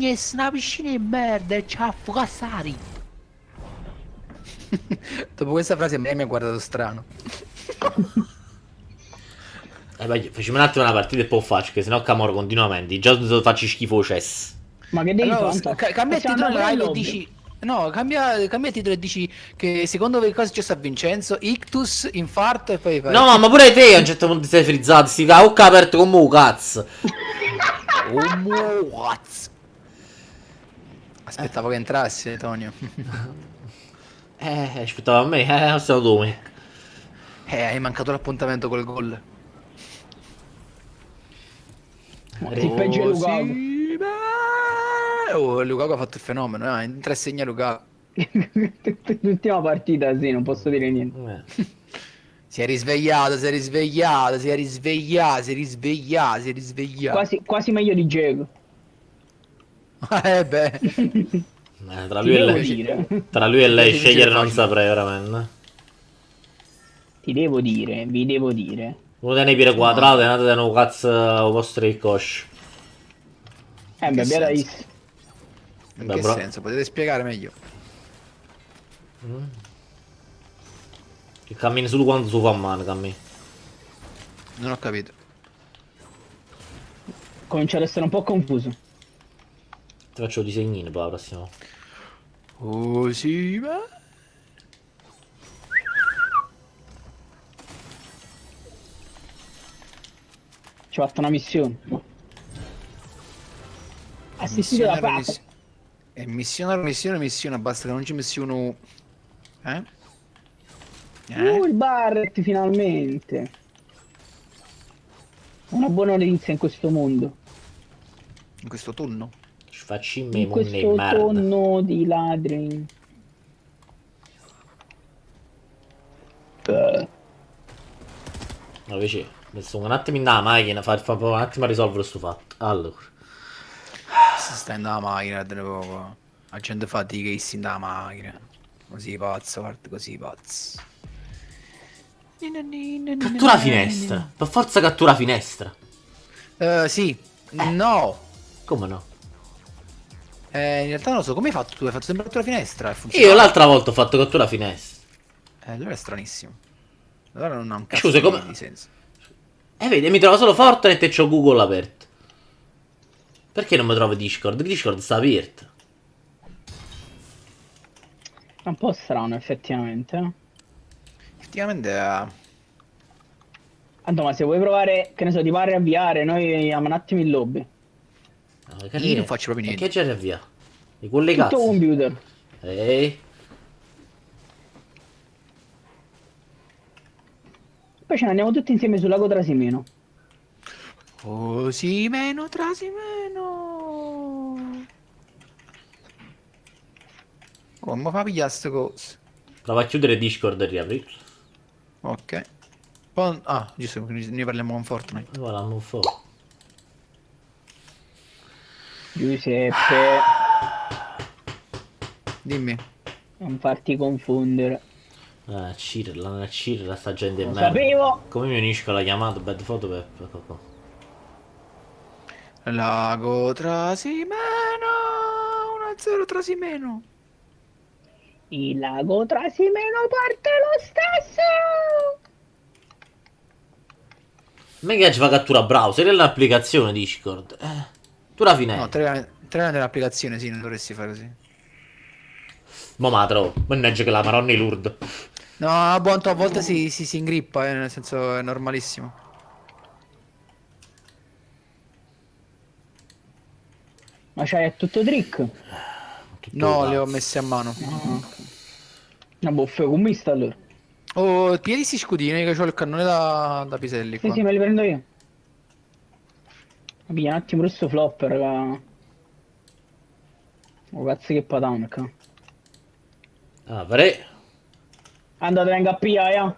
finisse una piscina di merda e c'ha Fugassari. Dopo questa frase a me mi ha guardato strano. Facciamo un attimo una partita e poi faccio, che sennò camoro continuamente. Già faccio schifo chess. Ma che devi Allora, fare? Anto? cambia il Possiamo titolo andare pure in live e lobby? dici... No, cambia il titolo e dici che secondo me cosa è successo a Vincenzo? Ictus, infarto e poi fai... No, ma pure te a un certo punto ti sei frizzato. Sti cavocca aperto come un cazzo. Oh, what? Aspettavo che entrasse, Tonio. Aspettava a me, non siamo Dominic. Hai mancato l'appuntamento col gol. Il peggio è Lukaku. Sì, beh. Oh, Lukaku ha fatto il fenomeno, in tre segna Lukaku. L'ultima partita, sì, non posso dire niente. Si è risvegliato, si è risvegliato, si è risvegliato, si è risvegliato, si è risvegliato. Quasi meglio di Diego. Beh. Tra Ti lui e devo lei. dire. Tra lui e lei Piace scegliere vincere non facile. saprei veramente. Ti devo dire, vi devo dire. Uno dei pire quadrato e nato da un cazzo vostro di coscio. In che Beh, via da senso? Is. In Beh, che bro. senso? Potete spiegare meglio? Che cammini solo quando tu fa male, cammini. Non ho capito. Comincia ad essere un po' confuso. Ti faccio disegnini poi la prossima volta. Oh sì, beh. Ci ho fatto una missione. Assistito da Paco. Missione, basta che non ci messi uno... Eh? Il Barret finalmente. Una buona notizia in questo mondo. In questo turno? Ci facci me In monne questo merda. tonno di ladri. No, invece, adesso un attimo in la macchina, fa un attimo a risolvere sto fatto. Allora. Si sta in la macchina, da poco. La gente fatica che si in la macchina. Così pazzo, guarda, così pazzo. Cattura finestra. Per forza cattura finestra. Sì. No. Come no? In realtà non lo so, come hai fatto tu? Hai fatto sempre la finestra? Io l'altra volta ho fatto cattura finestra. Allora è stranissimo. Allora non ha un cazzo Scusa, di, come... di senso. Vedi, mi trovo solo Fortnite e c'ho Google aperto. Perché non mi trovo Discord? Discord sta aperto. È un po' strano effettivamente. Effettivamente... Anto, ma se vuoi provare, che ne so, ti pare avviare, noi andiamo un attimo in lobby. Io non faccio proprio niente. Che c'è via? I Tutto collegati. computer. Ehi. Poi ce ne andiamo tutti insieme sul lago Trasimeno. Trasimeno. Come fa a pigliare ste cose? Prova a chiudere Discord e riaprirlo. Ok. Giusto, ne parliamo con Fortnite. Voilà, un po'. Giuseppe, Dimmi. non farti confondere. Cirla, sta gente Lo di merda. sapevo! Come mi unisco la chiamata Bad Photo per... Ecco qua. Lago Trasimeno. 1-0 Trasimeno. Il lago Trasimeno parte lo stesso! Ma che ci fa cattura browser? È l'applicazione Discord. Tu la No, finestra. tre nell'applicazione, sì, non dovresti fare così. Mo ma trovo. Mannaggia che la maronna è Lourdes. No, a volte si ingrippa, nel senso è normalissimo. Ma c'hai tutto trick? No, le ho messe a mano. Una boffa commista allora. Oh, piedi sti scudini che ho il cannone da piselli Sì, qua. sì, me li prendo io. Mi piglia un attimo questo flopper, raga. Oh, cazzo che patanca. Ah, pare. Andate venga a pigliare,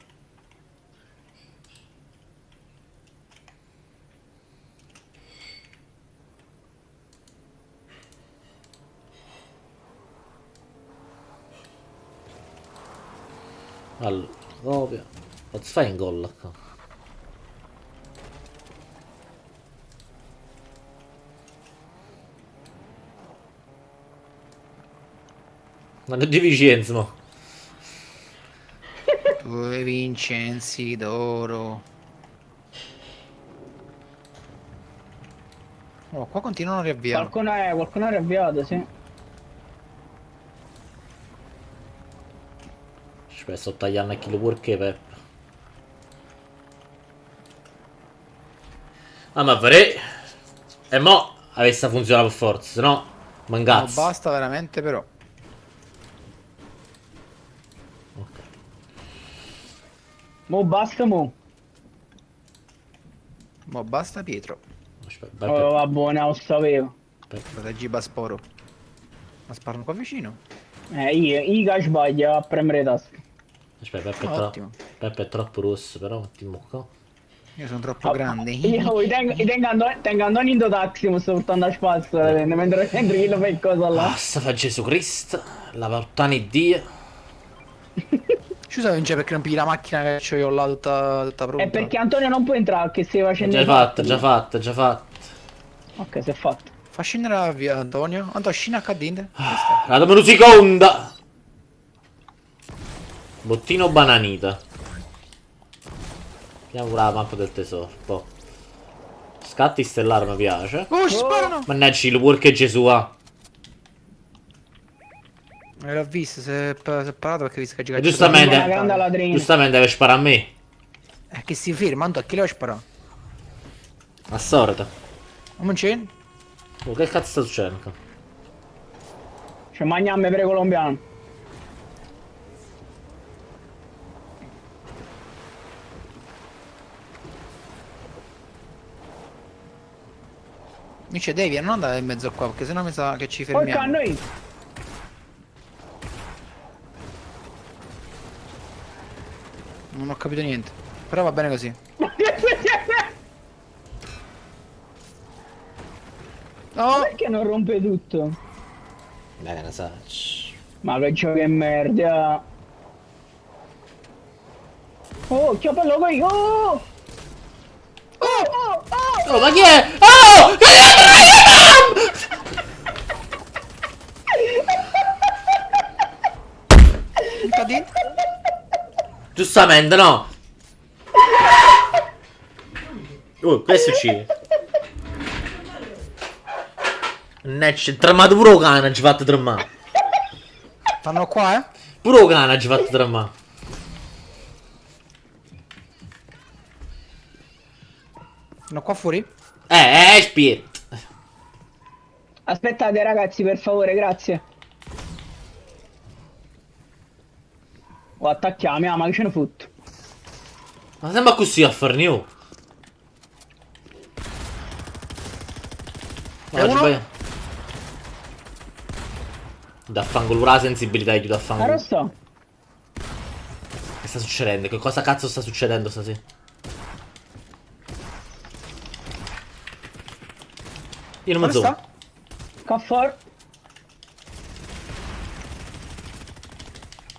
Allora, copia. Cazzo fai in gol qua? Ma non di Vicenza, mo. Due Vincenzi d'oro. Oh, qua continuano a riavviare. Qualcuno è riavviato, sì. Aspetta, sto tagliando a chilo perché, Pep. Ah, ma vorrei... E mo avesse funzionato per forza, se no... No, Mangazzo. basta veramente però. Ok. Mo basta, mo. Mo basta Pietro. Aspetta, Oh, Peppe. va buona, lo sapevo. Proteggi Basporo. Ma sparano qua vicino. Iga sbaglia a premere tasto. Aspetta, Peppe è, Ottimo. Peppe è troppo rosso, però un attimo qua. Io sono troppo grande. Io tengo andando in taxi, mi sto portando a spazio, mentre chi lo fa il cosa là. Basta fa Gesù Cristo, la puttana di Dio. Scusa, Vince, perché non pigli la macchina che c'ho io là tutta pronta? È perché Antonio non può entrare, che stai facendo Già i fatta, fatti. già fatta, già fatta. Ok, si è fatto. Fa scendere la via, Antonio. Antonio, scina a cadente. La dammi un seconda. Bottino bananita. Vediamo la mappa del tesoro. Boh. Scatti stellare mi piace. Oh, ci sparano! Mannaggia, lo perché Gesù ha. L'ho visto, si è parato perché ho visto che E ha giustamente, Una grande ladrina. giustamente deve sparare a me. Che si ferma, Antonio, a chi le ho sparato? A sorta. Non c'è? Oh, che cazzo sta succedendo qua? C'è Magname pre-colombiano. Dice devi non andare in mezzo qua perché sennò mi sa che ci Porca a fermiamo. noi. Non ho capito niente. Però va bene così. No! Perché non rompe tutto? Bene, ne sa. Ma che gioco che merda. Oh, chiappello qui. Oh! Oh! Oh! Oh! Oh, ma chi è? Oh! Cadi? Giustamente, no? Oh, questo ci. C'è tramato pure o cane, ci fatto tramare. Stanno qua, eh? Pure o cane ci fatto tramare. Stanno qua fuori? Spiet. Aspettate ragazzi, per favore, grazie. O attacchiamo, ma che ce ne fotto. Ma sembra così a far new. E uno? Da fangolo la sensibilità aiuta a fangolo. Ora sto. Che sta succedendo? Che cosa cazzo sta succedendo stasera? Io non mi Dove zoom. sta? Caffor.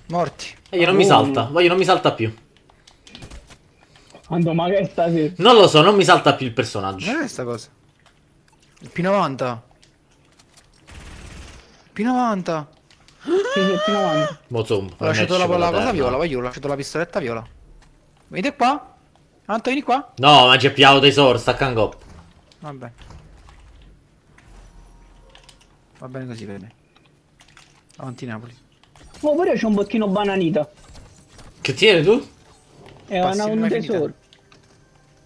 Morti. E io non mi salta. Voglio non mi salta più. Quando ma che stasera? Non lo so, non mi salta più il personaggio. Non è sta cosa. Il P90. P90. Sì, sì, più avanti. Mo zoom. Ho lasciato la cosa viola, voglio, ho lasciato la pistoletta viola. Venite qua? Anto, vieni qua? No, ma c'è piato tesoro, sta cangop. Vabbè. Va bene così per me. Avanti Napoli. Oh, pure io c'ho un bottino bananita. Che tieni tu? È Passi un mai tesoro.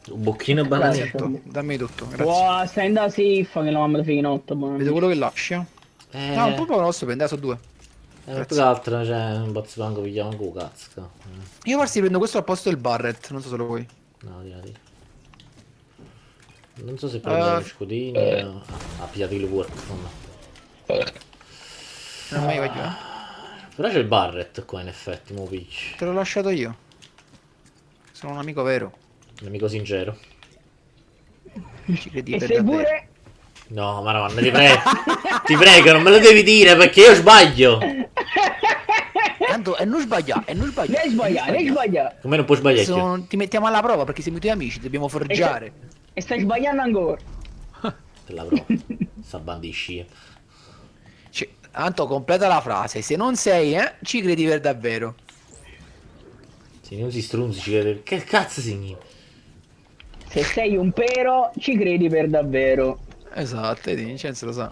Un bocchino e banane. Grazie. Dammi tutto, grazie. Wow, stai in da safe che la mamma ti finotto. Vedo quello che lascia. No, un po' lo sto prendere, sono due. Più che altro c'è un bozzo banco pigliamo un cazzo. Io forse prendo questo al posto del Barret, non so se lo vuoi. No, di. Non so se prende gli scudini. Ha pigliato il work. Non mai voglio, eh. Però c'è il Barret qua in effetti, mo picci. Te l'ho lasciato io. Sono un amico vero. Un amico sincero. Ci credi E per sei davvero. pure... No, madonna, ti prego. Ti prego, non me lo devi dire perché io sbaglio. Tanto, e non sbaglia, e non sbaglia. Devi sbagliare, devi sbagliare. Come non puoi sbagliare? Ti mettiamo alla prova perché siamo i tuoi amici, dobbiamo forgiare. E stai sbagliando ancora. Per la prova. Sta banda di scie. Cioè, Anto, completa la frase. Se non sei, ci credi per davvero. Se non si strunzi, ci crede. Che cazzo significa? Se sei un pero, ci credi per davvero. Esatto, vedi, Vincenzo lo sa.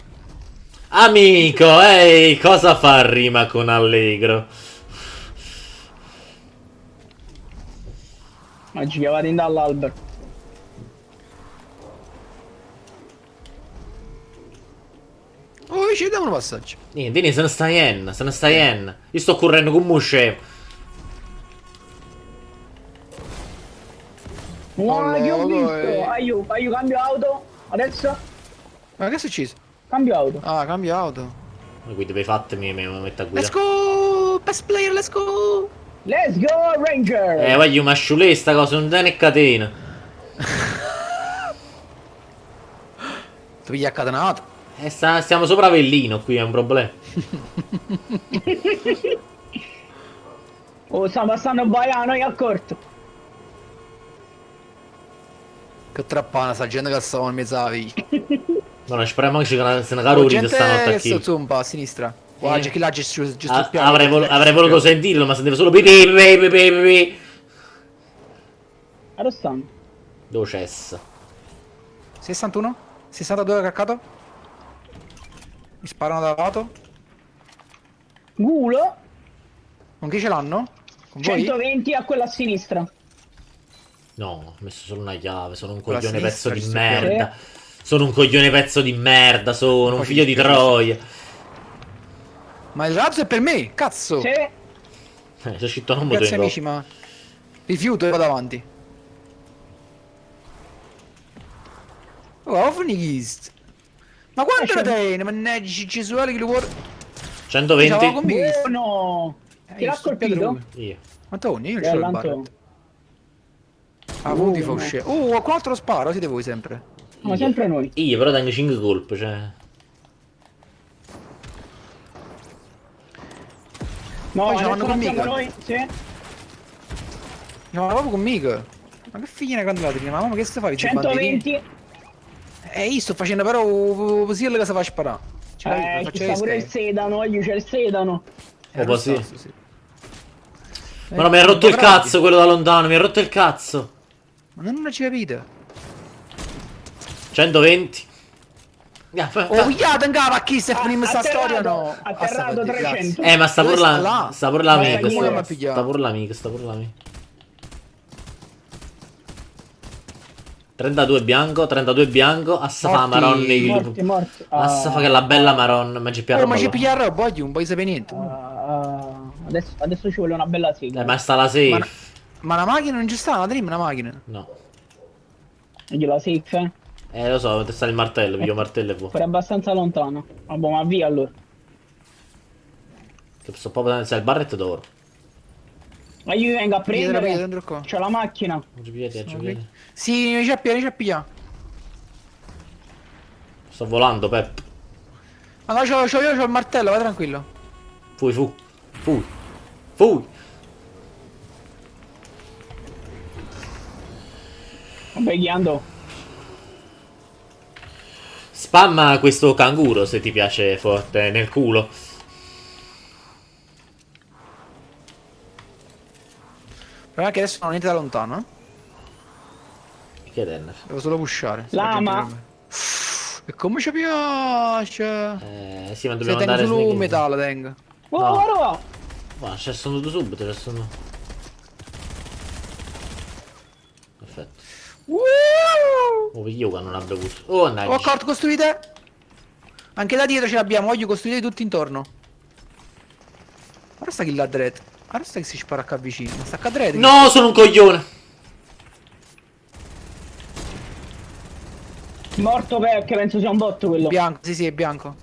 Amico, ehi, cosa fa rima con allegro? Oggi chiamate in dall'albero. Oh, ci diamo un passaggio. Niente, se ne sta yen, se ne sta yen. Io sto correndo come un scemo. No, che ho Allora, visto. Aiuto, cambio auto. Adesso Ma che è successo? cambio auto. Ah, cambio auto. Ma qui dove fate mi metto a Let's guidare. go! Best player, let's go! Let's go, Ranger! Voglio masciulare sta cosa, non tiene catena. Tu pigli accatenato. Stiamo sopra Avellino qui, è un problema. Oh, stiamo passando a Baiano, io accorto. Che trappana, sta gente che stava in mezzo alla via. No, speriamo che se ne caro ride stanotte che a sto chi. zumba a sinistra. Guarda, c'è chi là giusto il piano. Avrei voluto sentirlo, ma sentivo solo pipi. Dove stanno? Dove c'è essa? 61? 62 caccato? Mi sparano da lato. Gulo, Con chi ce l'hanno? Con voi? 120 a quella a sinistra. No, ho messo solo una chiave, sono un Quella coglione pezzo sinistra di ci sto merda. Sono un coglione pezzo di merda, sono un Poi figlio ci di spiego. Troia. Ma il razzo è per me, cazzo! Sì. Sono scritto non moto Grazie in amici, ma... Rifiuto e vado avanti. Oh, Ovnigist! Ma quanto ne tiene? Mannaggia, Gesuale che lo vuole... 120. Conmigo. Buono! Chi io l'ha sto colpito? Pietro. Io. Antoni, io non ce l'ho il L'Anto. barret. Ah, vuoti fa uscire. Qualcun altro sparo, siete voi sempre. Ma sempre noi. Io però tengo 5 colpi, cioè. No, Poi ce adesso l'hanno non conmigo. siamo noi. Sì. No, proprio conmigo. Ma che figlia quando la prima? Mamma, che stai fare? 120. Io sto facendo però così che si fa sparare. Ci sta pure il sedano, io c'è il sedano. Oh, sì. Ma no, mi ha rotto il cazzo quello da lontano, mi ha rotto il cazzo. Ma non ci capite. 120. Oh, pigliate in capa a chi se finimmo sta storia no? Atterrato 300. Ma sta pure Dove sta la. là? Sta pure Ma l'amica. sai chi l'ha Sta pigliato? sta pure l'amica, sta pure l'amica. 32 bianco, 32 bianco. Assa fa Morti. maronna. Morti. Assa fa che la bella maronna. Ma c'è Oh, ma ci piano. pigliare roba, oggi non puoi sapere niente. Adesso ci vuole una bella sigla. Ma sta la Ma, safe. ma la macchina non ci sta, la dream la macchina. No. Io la safe, Lo so, te sta il martello, piglio martello e vuoi. pure abbastanza lontano. Vabbè, ma via allora. Che sto proprio senza il barret d'oro. Ma io vengo a Pigliate prendere. dentro qua. C'ho la macchina. Non ci pigliate, ci pigliate. Sì, ci ha pigliato. Sto volando, Pep. Ma no, io c'ho il martello, vai tranquillo. Fui. Vabbè, chi andò? Spamma questo canguro se ti piace forte nel culo. Però che adesso non niente da lontano, Che denner. Devo solo pushare. se Lama. la gente non- E come ci piace? Sì, ma Se dobbiamo tengo andare solo un snake. metallo, tengo. Oh, No. guarda! Ma c'è sono tu subito, c'è sono. Perfetto. Oh, io qua non ha bevuto. Oh, Ho accorto, costruite. Anche da dietro ce l'abbiamo, voglio costruire tutti intorno. Guarda sta kill a dread. Guarda sta che si spara qua vicino. Ma sta a dread. No, sono un coglione. Morto perché penso sia un botto quello. Bianco, sì, è bianco.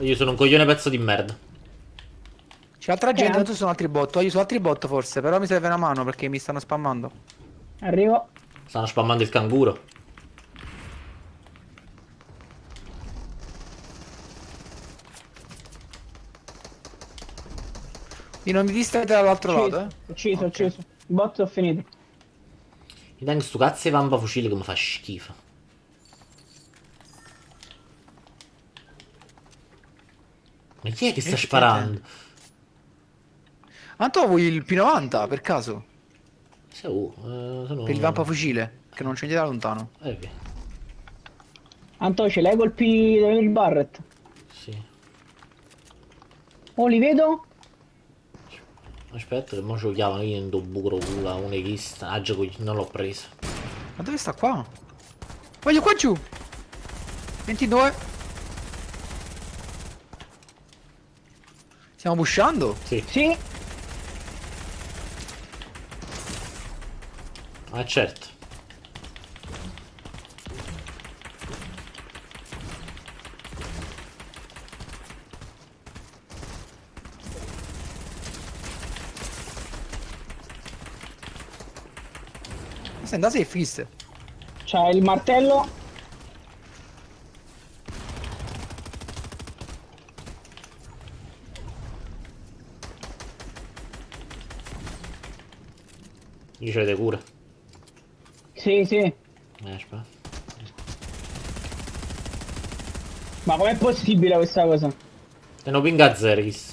Io sono un coglione pezzo di merda. C'è altra gente, tanto sono altri bot. Io sono altri bot forse, però mi serve una mano perché mi stanno spammando. Arrivo. Stanno spammando il canguro. Io non mi distraete dall'altro lato, eh. Ucciso. Ok. I bot sono finiti. Mi tengo sto cazzo di vampa fucile che mi fa schifo. Ma chi è che sta Effettivamente. sparando? Anto vuoi il P90 per caso? Sono... Per il vampa-fucile, che non c'è niente da lontano. Ok, Anto, ce l'hai colpi del Barret? sì. Oh, li vedo? Aspetta che mo ci chiamano io in do buco culo, un eghista. Ah, gioco, non l'ho preso. Ma dove sta qua? Voglio qua giù! 22. Stiamo pushando? Sì. Sì. Ah, certo. Stai andando safe, Chris. C'ha il martello. Ricevete cure. Sì, sì. Aspetta. Ma com'è possibile questa cosa? E no pinga Zeris.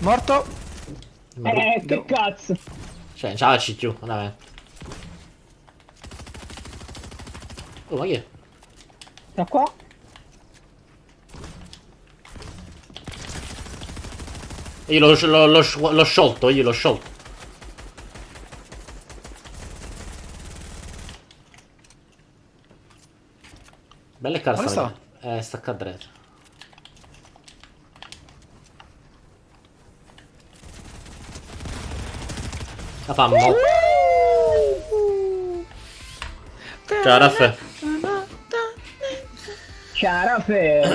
Morto. Che cazzo. Cioè, ciao giù, veramente. Oh, ma chi è? Da qua? Io l'ho sciolto, io l'ho sciolto. Belle cara Dove sta? Sta qua dietro. La fa mo. Ciao Raffa. Ciao, Raffaele.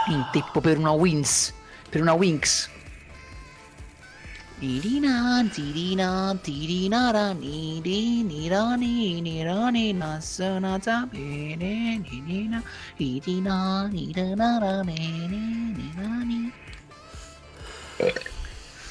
In tempo per una wins. Per una winx. Tirina, tirina, tirina, rani, nirani, nirani, nasana, bene, nirina, tirina, nirana, nirani.